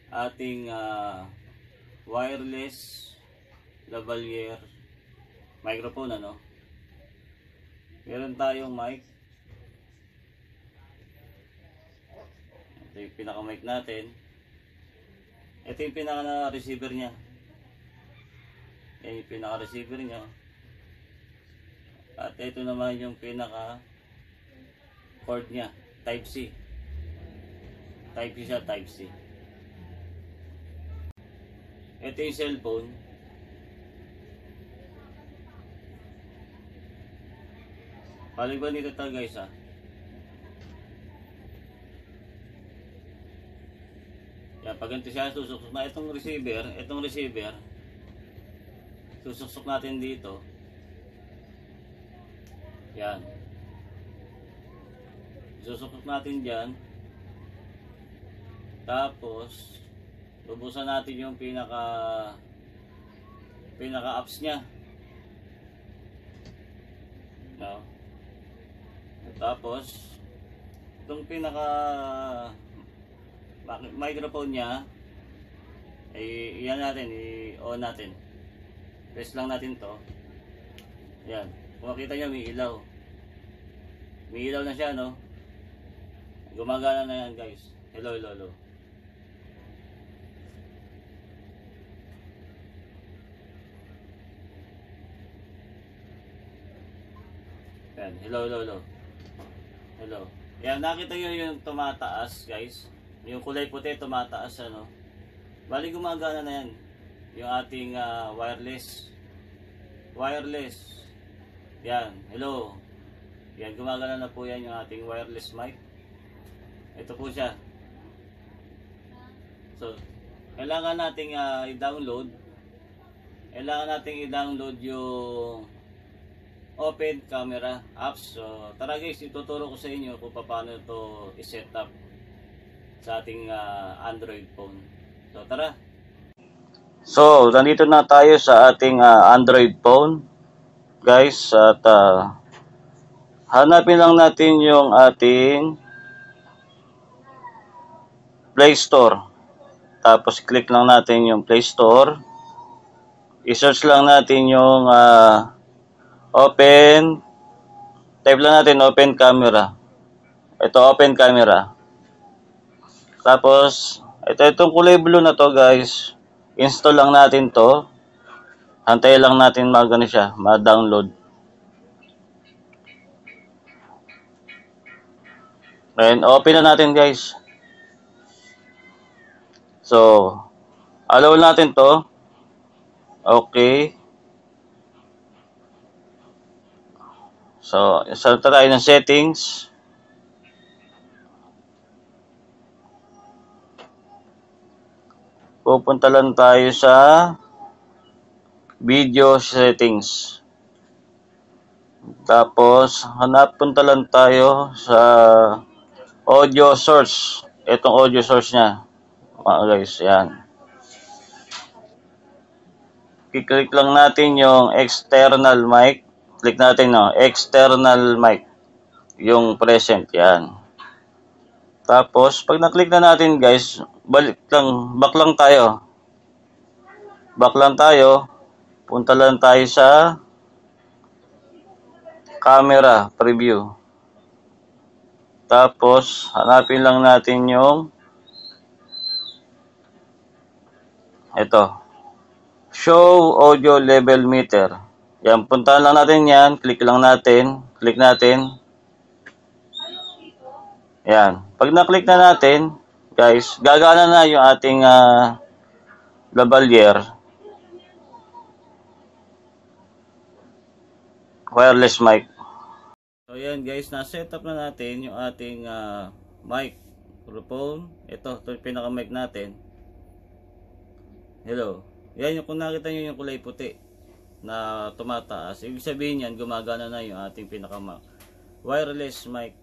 Ating wireless lavalier microphone, ano. Meron tayong mic. Ito yung pinaka mic natin. Ito yung pinaka receiver nya. Yan yung pinaka receiver nya. At ito naman yung pinaka cord nya, type C. Type C siya, type C. Ito yung cellphone. Paliban nito tayo guys, ha. Yan, pag ganito siya, susuksok na itong receiver, susuksok natin dito. Yan. Susuksok natin dyan. Tapos bubusan natin yung pinaka apps nya, no? Tapos itong pinaka microphone nya ay iyan natin, i-on natin. Press lang natin to. Yan, kung makita nyo may ilaw na siya, no? Gumagana na yan guys. Hello. Yan, hello. Yan, nakita nyo yung tumataas guys. Yung kulay puti tumataas, ano. Bali gumagana na yan. Yung ating wireless. Yan, hello. Yan, gumagana na po yan yung ating wireless mic. Ito po siya. So, kailangan nating i-download. Yung Open Camera apps. So, tara guys, ituturo ko sa inyo kung paano ito i-set up sa ating Android phone. So, tara. So, nandito na tayo sa ating Android phone, guys. At hanapin lang natin yung ating Play Store. Tapos, click lang natin yung Play Store. I-search lang natin yung type lang natin Open Camera. Ito, Open Camera. Tapos, itong kulay blue na to guys, install lang natin to. Hantayin lang natin ma-download. And open na natin guys. So, allow natin to. Okay. So, salta tayo ng settings. Pupunta lang tayo sa video settings. Tapos, punta lang tayo sa audio source. Itong audio source nya. Mga guys, yan. Kiklik lang natin yung external mic. Click natin, no, external mic. Yung present, yan. Tapos, pag na-click na natin, guys, back lang tayo. Punta lang tayo sa camera preview. Tapos, hanapin lang natin yung ito. Show audio level meter. Yan, puntahan lang natin yan. Click natin. Yan. Pag na-click na natin, guys, gagana na yung ating lavalier. Wireless mic. So, yan guys, na-set up na natin yung ating microphone. Ito yung pinaka-mic natin. Hello. Yan, kung nakita nyo yung kulay puti na tumataas, ibig sabihin yan, gumagana na yung ating wireless mic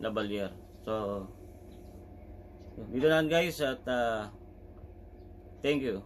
lavalier. So, dito lang guys, at thank you.